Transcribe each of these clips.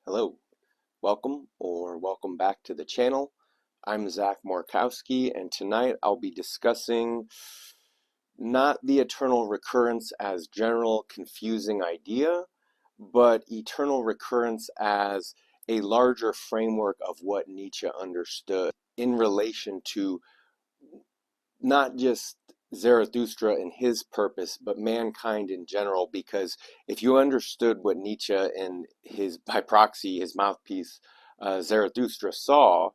Hello, welcome back to the channel. I'm Zach Markowski, and tonight I'll be discussing not the eternal recurrence as general confusing idea, but eternal recurrence as a larger framework of what Nietzsche understood in relation to not just Zarathustra and his purpose, but mankind in general. Because if you understood what Nietzsche and his, by proxy, his mouthpiece, Zarathustra saw,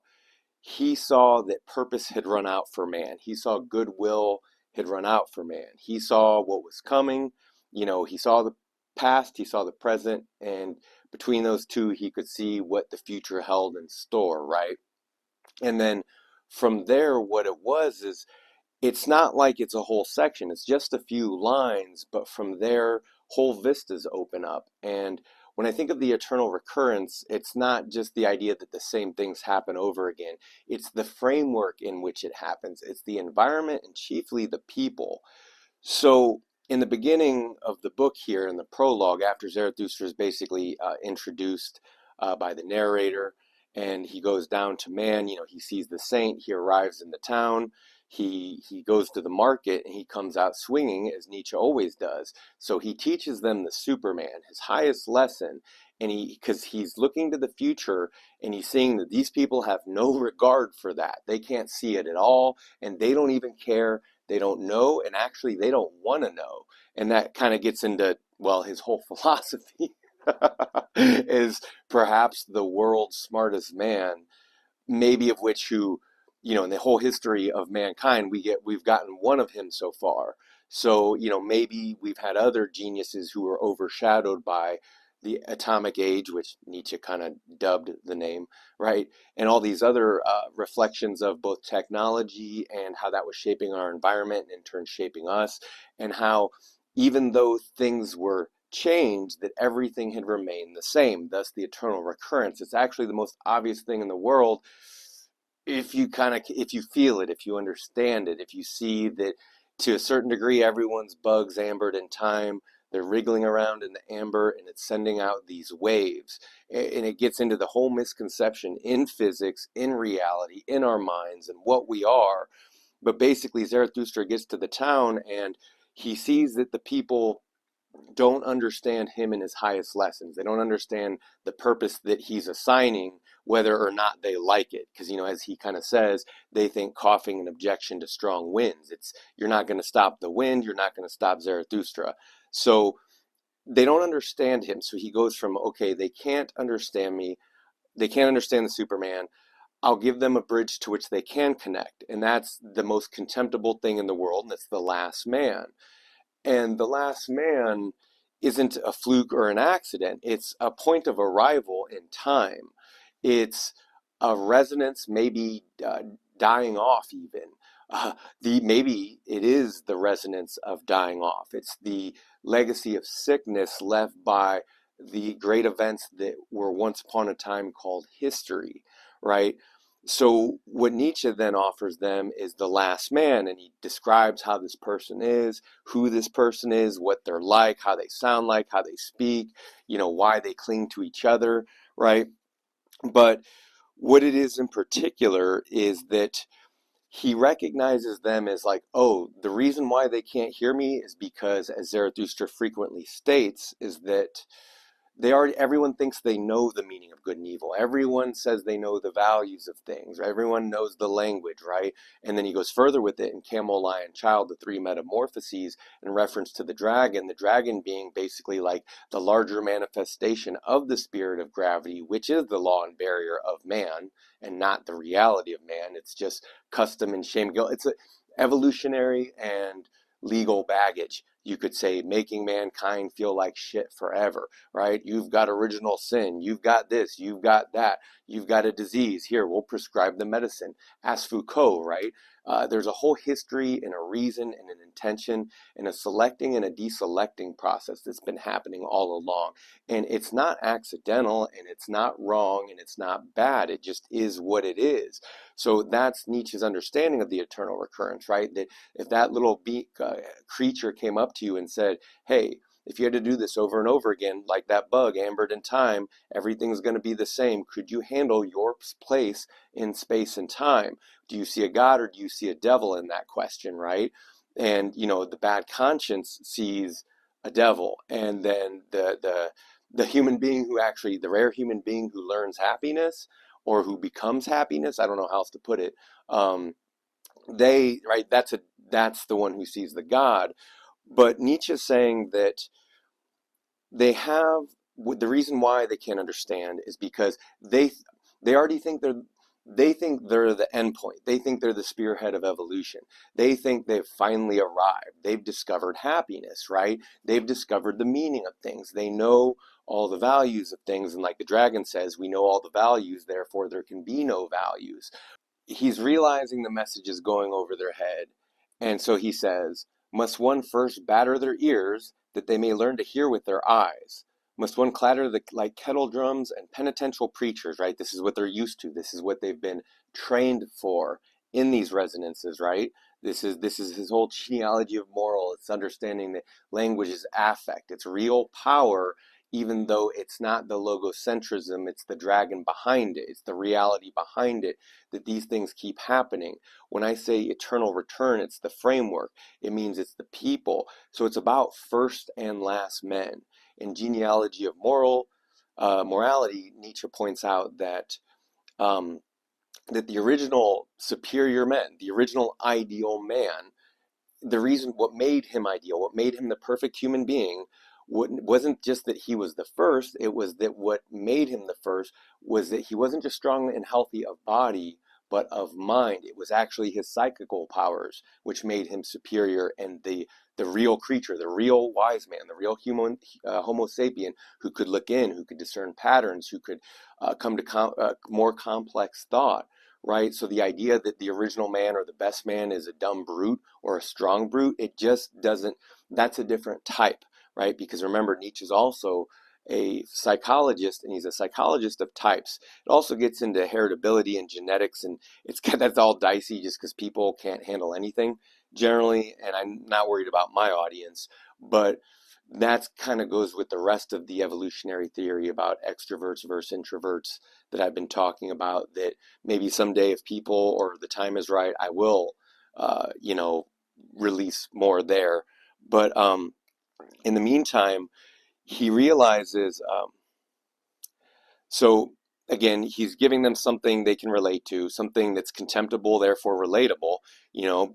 he saw that purpose had run out for man. He saw goodwill had run out for man. He saw what was coming. He saw the past, he saw the present, and between those two, he could see what the future held in store, right? And then from there, what it was is it's not like it's a whole section, it's just a few lines, but from there, whole vistas open up. And when I think of the eternal recurrence, it's not just the idea that the same things happen over again, it's the framework in which it happens, it's the environment and chiefly the people. So, in the beginning of the book here, in the prologue, after Zarathustra is basically introduced by the narrator, and he goes down to man, he sees the saint, he arrives in the town, he goes to the market, and he comes out swinging, as Nietzsche always does. So he teaches them the Superman, his highest lesson, and because he's looking to the future, and he's seeing that these people have no regard for that. They can't see it at all, and they don't even care, they don't know, and actually they don't want to know. And that kind of gets into, well, his whole philosophy is perhaps the world's smartest man, maybe of which who, in the whole history of mankind, we've gotten one of him so far. So, maybe we've had other geniuses who were overshadowed by the atomic age, which Nietzsche kind of dubbed the name, right? And all these other reflections of both technology and how that was shaping our environment and in turn shaping us, and how even though things were changed, that everything had remained the same, thus the eternal recurrence. It's actually the most obvious thing in the world if you feel it, if you understand it, if you see that to a certain degree everyone's bugs ambered in time, they're wriggling around in the amber and it's sending out these waves. And it gets into the whole misconception in physics, in reality, in our minds, and what we are. But basically, Zarathustra gets to the town and he sees that the people don't understand him in his highest lessons. They don't understand the purpose that he's assigning, whether or not they like it. Because, as he kind of says, they think coughing an objection to strong winds. You're not going to stop the wind, you're not going to stop Zarathustra. So they don't understand him. So he goes from, okay, they can't understand me, they can't understand the Superman. I'll give them a bridge to which they can connect. And that's the most contemptible thing in the world, and it's the last man. And the last man isn't a fluke or an accident. It's a point of arrival in time. It's a resonance, maybe dying off even. Maybe it is the resonance of dying off. It's the legacy of sickness left by the great events that were once upon a time called history, right? So what Nietzsche then offers them is the last man, and he describes how this person is, who this person is, what they're like, how they sound like, how they speak, why they cling to each other, right? But what it is in particular is that he recognizes them as like, oh, the reason why they can't hear me is because, as Zarathustra frequently states, is that everyone thinks they know the meaning of good and evil. Everyone says they know the values of things. Right? Everyone knows the language, right? And then he goes further with it in Camel, Lion, Child, the three metamorphoses, in reference to the dragon being basically like the larger manifestation of the spirit of gravity, which is the law and barrier of man, and not the reality of man. It's just custom and shame. It's a evolutionary and legal baggage, you could say, making mankind feel like shit forever, right? You've got original sin, you've got this, you've got that, you've got a disease. Here, we'll prescribe the medicine. Ask Foucault, right? There's a whole history and a reason and an intention and a selecting and a deselecting process that's been happening all along. And it's not accidental, and it's not wrong, and it's not bad. It just is what it is. So that's Nietzsche's understanding of the eternal recurrence, right? That if that little creature came up to you and said, hey, if you had to do this over and over again, like that bug, ambered in time, everything's going to be the same. Could you handle your place in space and time? Do you see a God or do you see a devil in that question, right? And, the bad conscience sees a devil. And then the human being who actually, the rare human being who learns happiness or who becomes happiness, I don't know how else to put it, right, that's the one who sees the God. But Nietzsche's saying that they have, the reason why they can't understand is because they already think they're the end point. They think they're the spearhead of evolution. They think they've finally arrived. They've discovered happiness, right? They've discovered the meaning of things. They know all the values of things. And like the dragon says, we know all the values, therefore there can be no values. He's realizing the message is going over their head. And so he says, must one first batter their ears that they may learn to hear with their eyes? Must one clatter like kettle drums and penitential preachers, right? This is what they're used to. This is what they've been trained for in these resonances, right? This is his whole genealogy of moral. It's understanding that language is affect. It's real power, even though it's not the logocentrism, it's the dragon behind it. It's the reality behind it, that these things keep happening. When I say eternal return, it's the framework. It means it's the people. So it's about first and last men. In genealogy of morality, Nietzsche points out that that the original superior men, the original ideal man, the reason what made him ideal, what made him the perfect human being, wasn't just that he was the first. It was that what made him the first was that he wasn't just strong and healthy of body, but of mind. It was actually his psychical powers which made him superior, and the real creature, the real wise man, the real human, Homo sapien, who could look in, who could discern patterns, who could come to more complex thought. Right? So the idea that the original man or the best man is a dumb brute or a strong brute, it just doesn't, that's a different type, right? Because remember, Nietzsche's also a psychologist, and he's a psychologist of types. It also gets into heritability and genetics, and that's all dicey just because people can't handle anything generally, and I'm not worried about my audience, but that kind of goes with the rest of the evolutionary theory about extroverts versus introverts that I've been talking about, that maybe someday if people or the time is right, I will, release more there. But in the meantime, he realizes, so again, he's giving them something they can relate to, something that's contemptible, therefore relatable,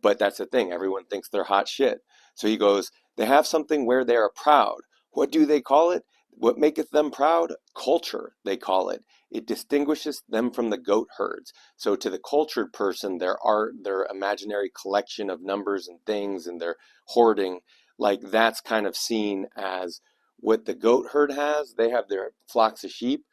but that's the thing. Everyone thinks they're hot shit. So he goes, they have something where they are proud. What do they call it? What maketh them proud? Culture, they call it. It distinguishes them from the goat herds. So to the cultured person, their imaginary collection of numbers and things and their hoarding, like that's kind of seen as what the goat herd has. They have their flocks of sheep.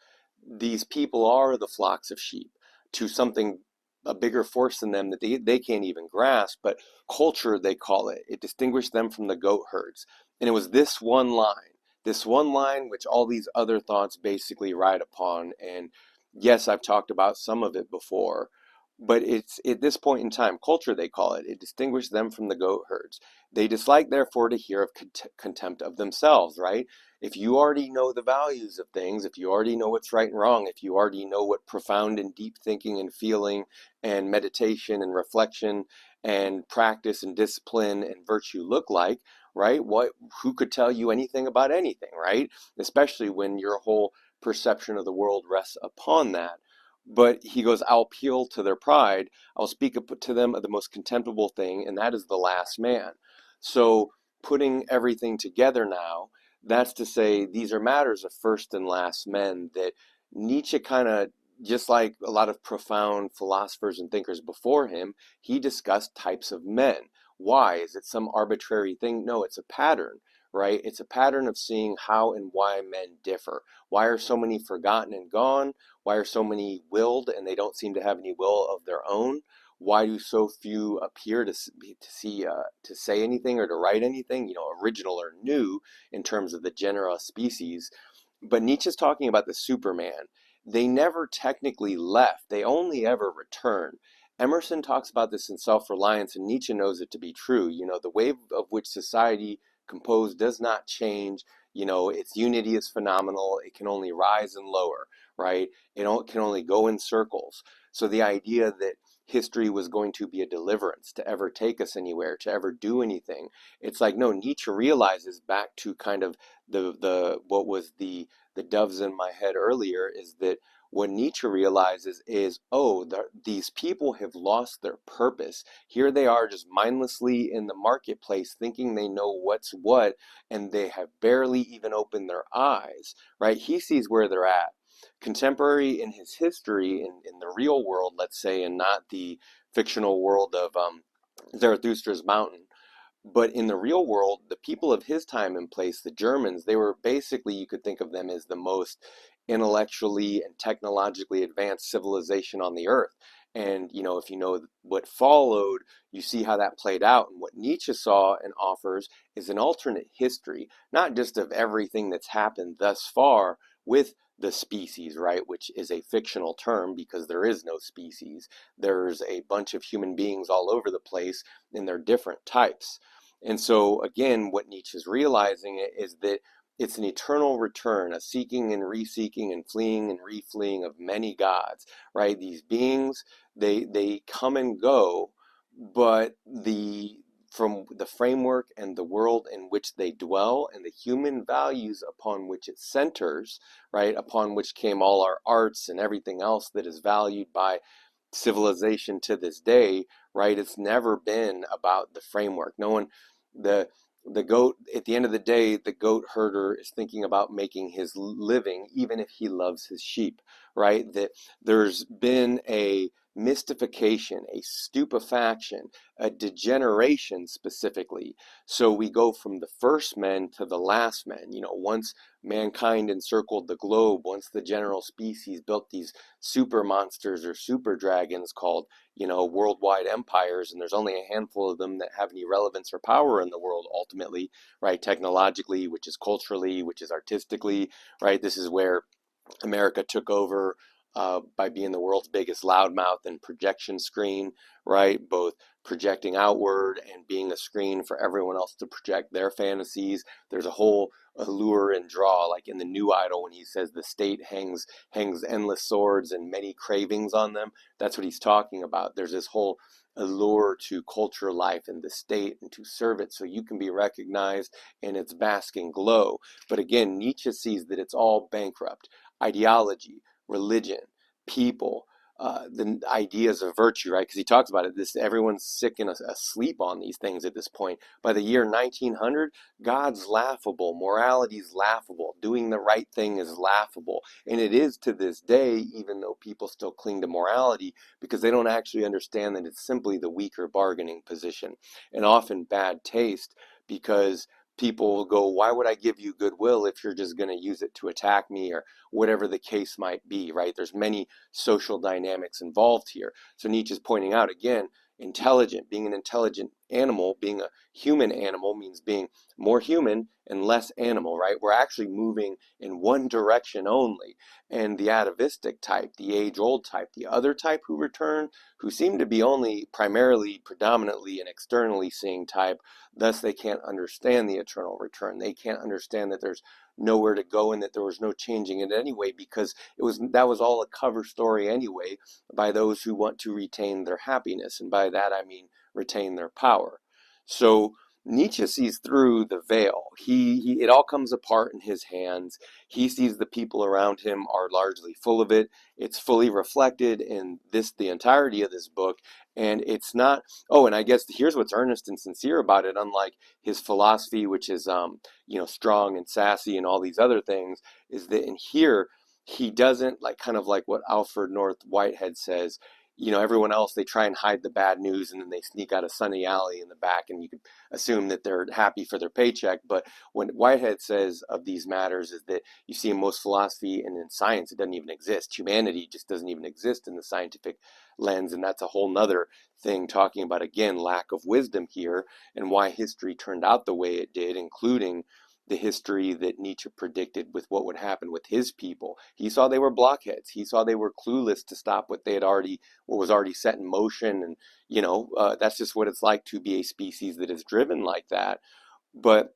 These people are the flocks of sheep to something, a bigger force than them that they can't even grasp. But culture, they call it. It distinguished them from the goat herds. And it was this one line which all these other thoughts basically ride upon. And yes, I've talked about some of it before, but it's at this point in time, culture, they call it. It distinguished them from the goat herds. They dislike, therefore, to hear of contempt of themselves, right? If you already know the values of things, if you already know what's right and wrong, if you already know what profound and deep thinking and feeling and meditation and reflection and practice and discipline and virtue look like, right? Who could tell you anything about anything, right? Especially when your whole perception of the world rests upon that. But he goes, I'll appeal to their pride. I'll speak to them of the most contemptible thing, and that is the last man. So putting everything together now, that's to say these are matters of first and last men that Nietzsche kind of, just like a lot of profound philosophers and thinkers before him, he discussed types of men. Why? Is it some arbitrary thing? No, it's a pattern, right? It's a pattern of seeing how and why men differ. Why are so many forgotten and gone? Why are so many willed and they don't seem to have any will of their own? Why do so few appear to say anything or to write anything, original or new in terms of the genera species? But Nietzsche's talking about the Superman. They never technically left. They only ever return. Emerson talks about this in Self-Reliance, and Nietzsche knows it to be true. The wave of which society composed, does not change. Its unity is phenomenal. It can only rise and lower, right? Can only go in circles. So the idea that history was going to be a deliverance, to ever take us anywhere, to ever do anything, it's like, no, Nietzsche realizes, back to kind of the what was the doves in my head earlier, is that what Nietzsche realizes is, oh, these people have lost their purpose. Here they are just mindlessly in the marketplace thinking they know what's what, and they have barely even opened their eyes, right? He sees where they're at. Contemporary in his history, in the real world, let's say, and not the fictional world of Zarathustra's mountain. But in the real world, the people of his time and place, the Germans, they were basically, you could think of them as the most intellectually and technologically advanced civilization on the earth. And, if you know what followed, you see how that played out. And what Nietzsche saw and offers is an alternate history, not just of everything that's happened thus far with the species, right? Which is a fictional term because there is no species. There's a bunch of human beings all over the place, and they're different types. And so, again, what Nietzsche's realizing is that it's an eternal return, a seeking and reseeking and fleeing and refleeing of many gods, right? These beings, they come and go, but from the framework and the world in which they dwell and the human values upon which it centers, right, upon which came all our arts and everything else that is valued by civilization to this day, right? It's never been about the framework. No one, the the goat, at the end of the day, the goat herder is thinking about making his living, even if he loves his sheep, right? That there's been a mystification, a stupefaction, a degeneration specifically. So we go from the first men to the last men. Once mankind encircled the globe, once the general species built these super monsters or super dragons called, worldwide empires, and there's only a handful of them that have any relevance or power in the world ultimately, right? Technologically, which is culturally, which is artistically, right? This is where America took over by being the world's biggest loudmouth and projection screen, right? Both projecting outward and being a screen for everyone else to project their fantasies. There's a whole allure and draw, like in the New Idol when he says the state hangs endless swords and many cravings on them. That's what he's talking about. There's this whole allure to culture life and the state and to serve it so you can be recognized in its basking glow. But again, Nietzsche sees that it's all bankrupt. Ideology, religion, people, the ideas of virtue, right? Because he talks about it. Everyone's sick and asleep on these things at this point. By the year 1900, God's laughable, morality's laughable, doing the right thing is laughable, and it is to this day. Even though people still cling to morality, because they don't actually understand that it's simply the weaker bargaining position, and often bad taste, because people will go, why would I give you goodwill if you're just going to use it to attack me, or whatever the case might be, right? There's many social dynamics involved here. So Nietzsche's pointing out, again, being an intelligent animal, being a human animal means being more human and less animal, right? We're actually moving in one direction only. And the atavistic type, the age-old type, the other type who return, who seem to be only primarily, predominantly, and externally seeing type, thus they can't understand the eternal return. They can't understand that there's nowhere to go and that there was no changing it anyway, because that was all a cover story anyway by those who want to retain their happiness, and by that I mean retain their power. So Nietzsche sees through the veil. It all comes apart in his hands. He sees the people around him are largely full of it. It's fully reflected in the entirety of this book, and it's not. Oh, and I guess here's what's earnest and sincere about it. Unlike his philosophy, which is strong and sassy and all these other things, is that in here he doesn't, like, kind of like what Alfred North Whitehead says. Everyone else, they try and hide the bad news and then they sneak out a sunny alley in the back, and you could assume that they're happy for their paycheck. But what Whitehead says of these matters is that you see in most philosophy and in science, it doesn't even exist. Humanity just doesn't even exist in the scientific lens, and that's a whole nother thing, talking about, again, lack of wisdom here and why history turned out the way it did, including the history that Nietzsche predicted with what would happen with his people. He saw they were blockheads. He saw they were clueless to stop what was already set in motion. And, that's just what it's like to be a species that is driven like that. But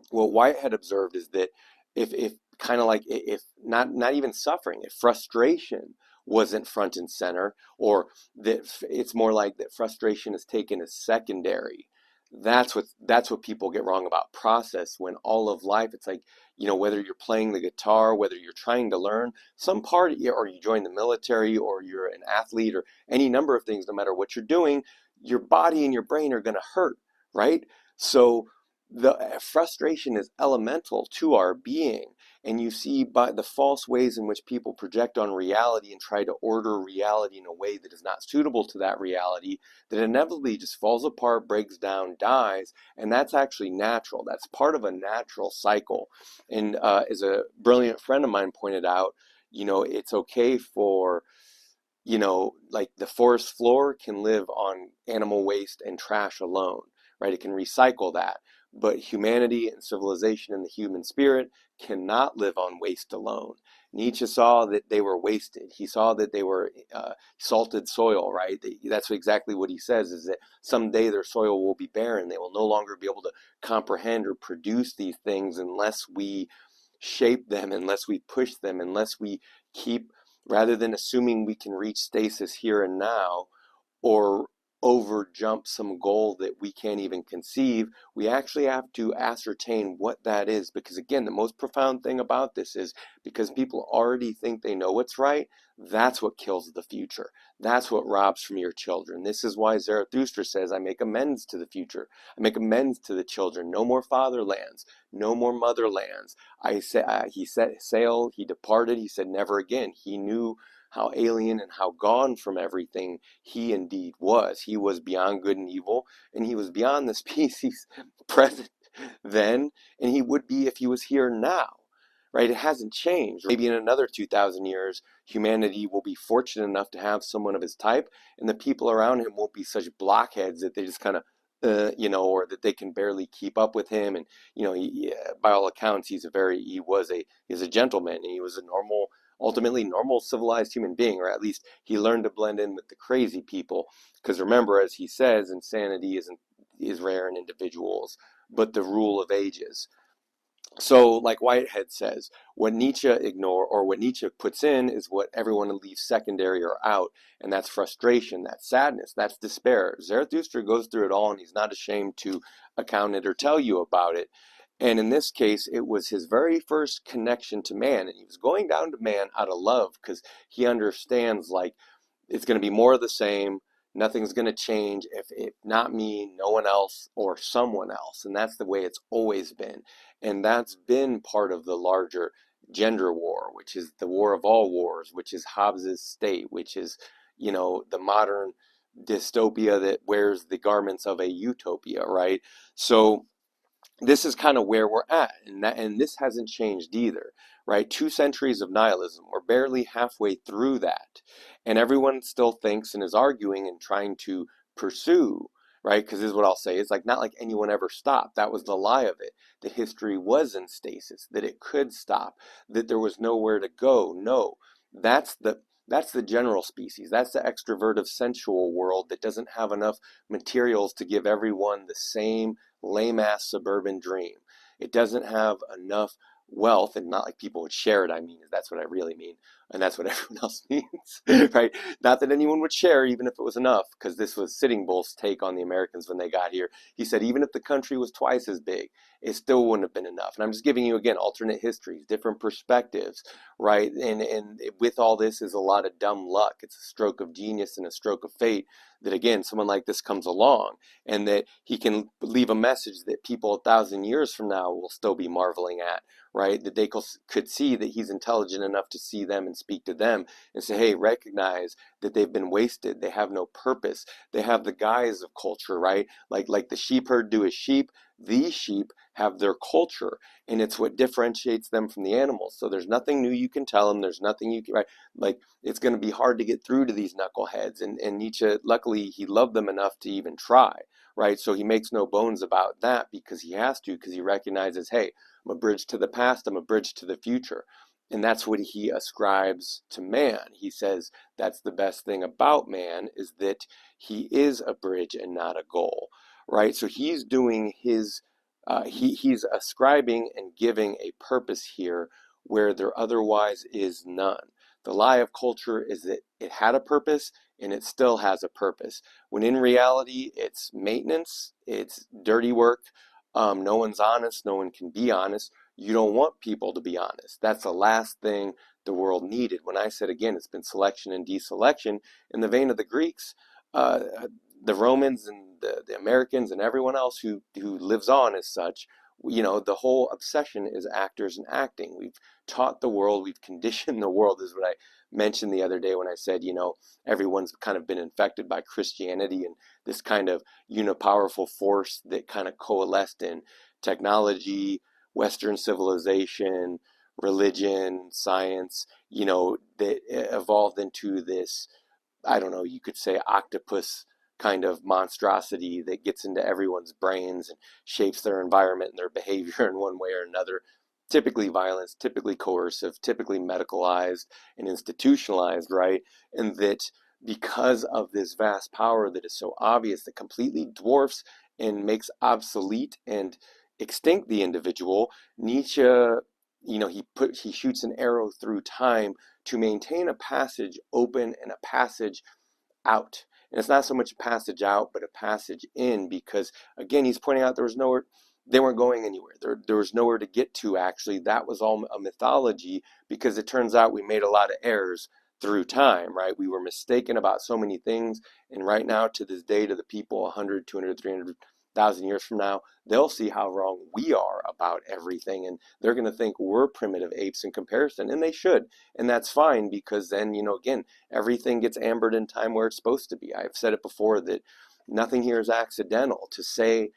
what White had observed is that if kind of like if not even suffering, if frustration wasn't front and center, or that it's more like that frustration is taken as secondary. That's what people get wrong about process, when all of life, it's like, whether you're playing the guitar, whether you're trying to learn some part, or you join the military, or you're an athlete, or any number of things, no matter what you're doing, your body and your brain are going to hurt, right? So the frustration is elemental to our being. And you see by the false ways in which people project on reality and try to order reality in a way that is not suitable to that reality, that inevitably just falls apart, breaks down, dies. And that's actually natural. That's part of a natural cycle. And as a brilliant friend of mine pointed out, it's okay for, like the forest floor can live on animal waste and trash alone, right? It can recycle that. But humanity and civilization and the human spirit cannot live on waste alone. Nietzsche saw that they were wasted. He saw that they were salted soil, right? That's exactly what he says, is that someday their soil will be barren. They will no longer be able to comprehend or produce these things unless we shape them, unless we push them, unless we keep, rather than assuming we can reach stasis here and now, or over jump some goal that we can't even conceive, we actually have to ascertain what that is. Because again, the most profound thing about this is, because people already think they know what's right, that's what kills the future. That's what robs from your children. This is why Zarathustra says, I make amends to the future. I make amends to the children. No more fatherlands, no more motherlands. He set sail, he departed, he said never again. He knew how alien and how gone from everything he indeed was. He was beyond good and evil, and he was beyond the species present then, and he would be if he was here now, right? It hasn't changed. Maybe in another 2,000 years, humanity will be fortunate enough to have someone of his type, and the people around him won't be such blockheads that they just kind of or that they can barely keep up with him. And by all accounts, he's a gentleman, and he was a ultimately normal civilized human being, or at least he learned to blend in with the crazy people. Because remember, as he says, insanity is rare in individuals, but the rule of ages. So, like Whitehead says, what Nietzsche puts in is what everyone leaves secondary or out, and that's frustration, that's sadness, that's despair. Zarathustra goes through it all, and he's not ashamed to account it or tell you about it. And in this case, it was his very first connection to man, and he was going down to man out of love, because he understands, like, it's going to be more of the same. Nothing's going to change. If not me, no one else or someone else. And that's the way it's always been. And that's been part of the larger gender war, which is the war of all wars, which is Hobbes's state, which is, the modern dystopia that wears the garments of a utopia, right? So this is kind of where we're at, and this hasn't changed either, right? 2 centuries of nihilism. We're barely halfway through that, and everyone still thinks and is arguing and trying to pursue, right? Because this is what I'll say: it's like, not like anyone ever stopped. That was the lie of it. The history was in stasis, that it could stop, that there was nowhere to go. No, that's the general species. That's the extrovertive sensual world that doesn't have enough materials to give everyone the same lame-ass suburban dream. It doesn't have enough wealth, and not like people would share it, I mean, that's what I really mean, and that's what everyone else means, right? Not that anyone would share, even if it was enough, because this was Sitting Bull's take on the Americans when they got here. He said even if the country was twice as big, it still wouldn't have been enough. And I'm just giving you, again, alternate histories, different perspectives, right? And with all this is a lot of dumb luck. It's a stroke of genius and a stroke of fate that, again, someone like this comes along, and that he can leave a message that people 1,000 years from now will still be marveling at, right? That they could see that he's intelligent enough to see them and speak to them and say, hey, recognize that they've been wasted. They have no purpose. They have the guise of culture, right? Like the sheep herd do as sheep. These sheep have their culture, and it's what differentiates them from the animals. So there's nothing new you can tell them. There's nothing you can, right? Like, it's going to be hard to get through to these knuckleheads. And Nietzsche, luckily, he loved them enough to even try, right? So he makes no bones about that, because he has to, because he recognizes, hey, I'm a bridge to the past, I'm a bridge to the future. And that's what he ascribes to man. He says that's the best thing about man, is that he is a bridge and not a goal, right? So he's doing his He's ascribing and giving a purpose here where there otherwise is none. The lie of culture is that it had a purpose and it still has a purpose, when in reality it's maintenance, it's dirty work. No one's honest, no one can be honest. You don't want people to be honest. That's the last thing the world needed. When I said again, it's been selection and deselection in the vein of the Greeks, uh, the Romans and the Americans and everyone else who lives on as such. The whole obsession is actors and acting. We've taught the world, we've conditioned the world, is what I mentioned the other day when I said, everyone's kind of been infected by Christianity and this kind of unipowerful force that kind of coalesced in technology, Western civilization, religion, science, that evolved into this, I don't know, you could say octopus kind of monstrosity that gets into everyone's brains and shapes their environment and their behavior in one way or another. Typically violence, typically coercive, typically medicalized and institutionalized, right? And that because of this vast power that is so obvious, that completely dwarfs and makes obsolete and extinct the individual, Nietzsche, he shoots an arrow through time to maintain a passage open and a passage out. And it's not so much a passage out, but a passage in, because again, he's pointing out there was nowhere, they weren't going anywhere. There was nowhere to get to, actually. That was all a mythology, because it turns out we made a lot of errors through time, right? We were mistaken about so many things. And right now, to this day, to the people 100, 200, 300,000 years from now, they'll see how wrong we are about everything. And they're going to think we're primitive apes in comparison. And they should. And that's fine, because then, again, everything gets ambered in time where it's supposed to be. I've said it before that nothing here is accidental. To say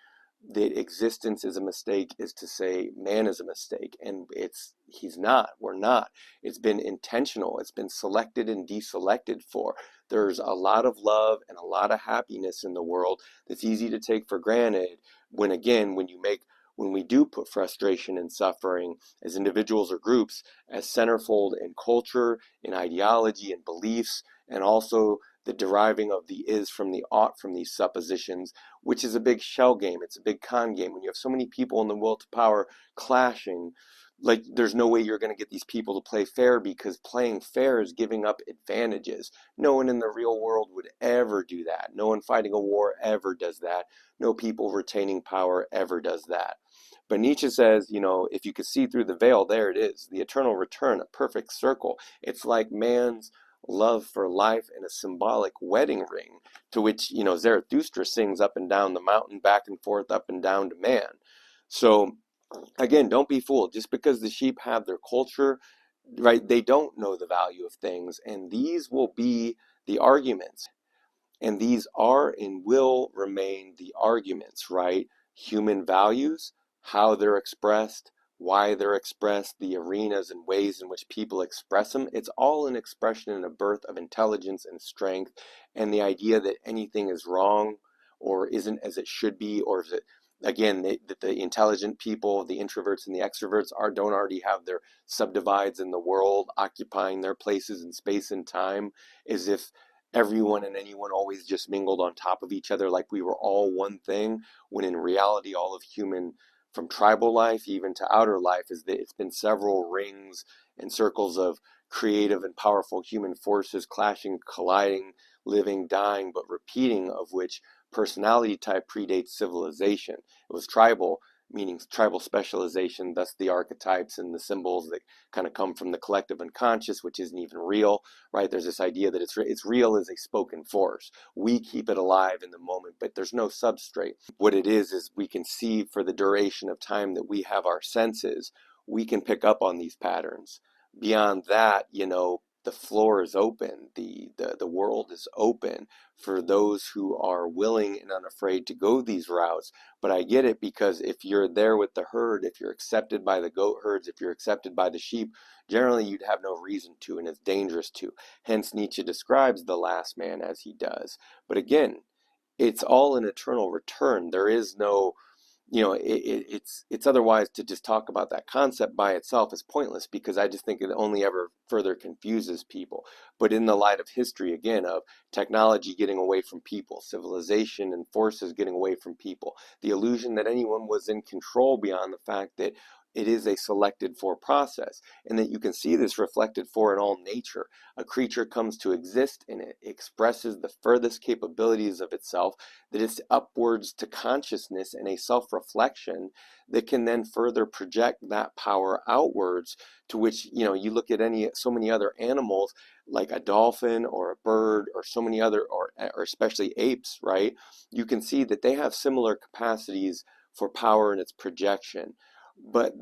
that existence is a mistake is to say man is a mistake, and he's not, we're not. It's been intentional, it's been selected and deselected for. There's a lot of love and a lot of happiness in the world that's easy to take for granted, when again, when we do put frustration and suffering as individuals or groups as centerfold in culture, in ideology and beliefs, and also the deriving of the is from the ought from these suppositions, which is a big shell game. It's a big con game. When you have so many people in the will to power clashing, like, there's no way you're going to get these people to play fair, because playing fair is giving up advantages. No one in the real world would ever do that. No one fighting a war ever does that. No people retaining power ever does that. But Nietzsche says, if you could see through the veil, there it is, the eternal return, a perfect circle. It's like man's love for life in a symbolic wedding ring, to which, Zarathustra sings up and down the mountain, back and forth, up and down to man. So again, don't be fooled. Just because the sheep have their culture, right, they don't know the value of things. And these will be the arguments. And these are and will remain the arguments, right? Human values, how they're expressed, why they're expressed, the arenas and ways in which people express them. It's all an expression and a birth of intelligence and strength. And the idea that anything is wrong or isn't as it should be, or is it, again, that the intelligent people, the introverts and the extroverts, don't already have their subdivides in the world occupying their places in space and time, as if everyone and anyone always just mingled on top of each other, like we were all one thing, when in reality all of human, from tribal life even to outer life, is that it's been several rings and circles of creative and powerful human forces clashing, colliding, living, dying, but repeating, of which personality type predates civilization. It was tribal, meaning tribal specialization, thus the archetypes and the symbols that kind of come from the collective unconscious, which isn't even real, right? There's this idea that it's real as a spoken force. We keep it alive in the moment, but there's no substrate. What it is we can see, for the duration of time that we have our senses, we can pick up on these patterns. Beyond that, the floor is open, the world is open for those who are willing and unafraid to go these routes. But I get it, because if you're there with the herd, if you're accepted by the goat herds, if you're accepted by the sheep, generally you'd have no reason to, and it's dangerous to. Hence Nietzsche describes the last man as he does. But again, it's all an eternal return. There is no it's otherwise to just talk about that concept by itself is pointless, because I just think it only ever further confuses people. But in the light of history, again, of technology getting away from people, civilization and forces getting away from people, the illusion that anyone was in control beyond the fact that it is a selected for process, and that you can see this reflected for in all nature. A creature comes to exist and it expresses the furthest capabilities of itself, that is upwards to consciousness and a self-reflection that can then further project that power outwards, to which, you look at so many other animals, like a dolphin or a bird or so many other, or especially apes, right? You can see that they have similar capacities for power and its projection, but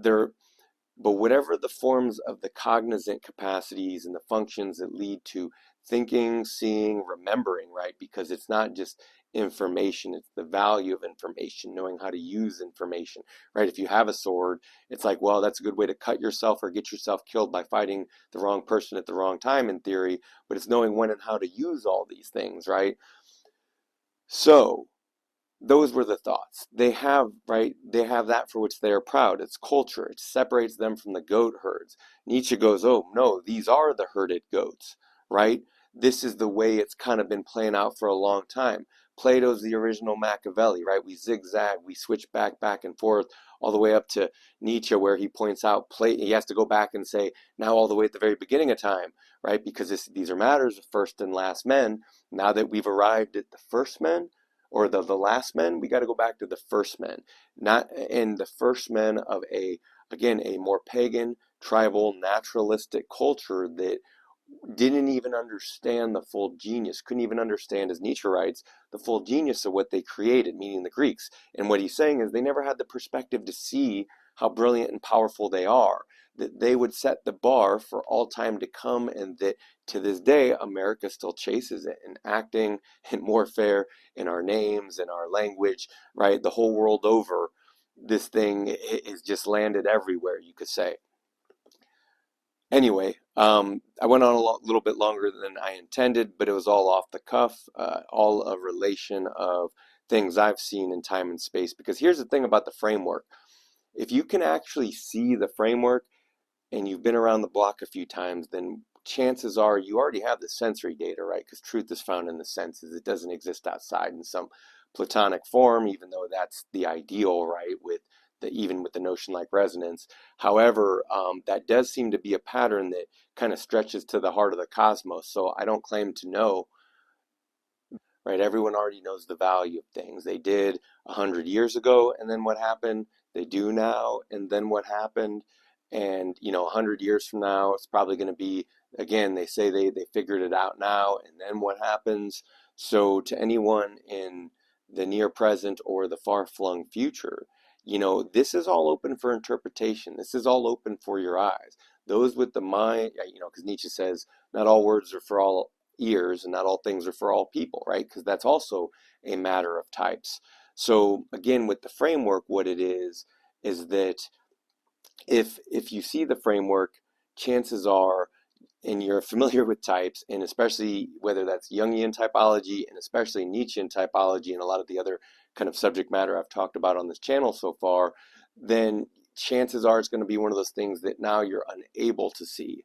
whatever the forms of the cognizant capacities and the functions that lead to thinking, seeing, remembering, right? Because it's not just information, it's the value of information, knowing how to use information, right? If you have a sword, it's like, well, that's a good way to cut yourself or get yourself killed by fighting the wrong person at the wrong time, in theory, but it's knowing when and how to use all these things, right? So, those were the thoughts. They have, right? They have that for which they are proud. It's culture. It separates them from the goat herds. Nietzsche goes, oh, no, these are the herded goats, right? This is the way it's kind of been playing out for a long time. Plato's the original Machiavelli, right? We zigzag, we switch back and forth, all the way up to Nietzsche, where he points out, he has to go back and say, now all the way at the very beginning of time, right? Because these are matters of first and last men. Now that we've arrived at the first men, or the last men, we got to go back to the first men, not in the first men of a more pagan, tribal, naturalistic culture that didn't even understand the full genius, couldn't even understand, as Nietzsche writes, the full genius of what they created, meaning the Greeks. And what he's saying is they never had the perspective to see how brilliant and powerful they are, that they would set the bar for all time to come, and that to this day, America still chases it in acting, in warfare, in our names, in our language, right? The whole world over, this thing is just landed everywhere, you could say. Anyway, I went on a little bit longer than I intended, but it was all off the cuff, all a relation of things I've seen in time and space. Because here's the thing about the framework. If you can actually see the framework and you've been around the block a few times, then chances are you already have the sensory data, right? Because truth is found in the senses. It doesn't exist outside in some platonic form, even though that's the ideal, right? Even with the notion like resonance. However, that does seem to be a pattern that kind of stretches to the heart of the cosmos. So I don't claim to know, right? Everyone already knows the value of things. They did 100 years ago, and then what happened? They do now, and then what happened? And 100 years from now, it's probably going to be, again, they say they figured it out now, and then what happens? So to anyone in the near present or the far-flung future, this is all open for interpretation. This is all open for your eyes. Those with the mind, because Nietzsche says, not all words are for all ears, and not all things are for all people, right? Because that's also a matter of types. So again, with the framework, what it is that if you see the framework, chances are, and you're familiar with types, and especially whether that's Jungian typology and especially Nietzschean typology and a lot of the other kind of subject matter I've talked about on this channel so far, then chances are it's going to be one of those things that now you're unable to see.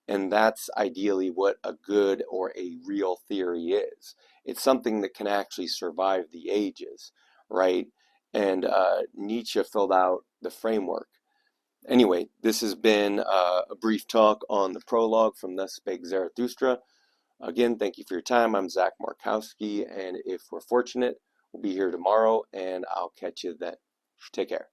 And that's ideally what a good or a real theory is. It's something that can actually survive the ages, right? And Nietzsche filled out the framework. Anyway, this has been a brief talk on the prologue from Thus Spake Zarathustra. Again, thank you for your time. I'm Zach Markowski, and if we're fortunate, we'll be here tomorrow, and I'll catch you then. Take care.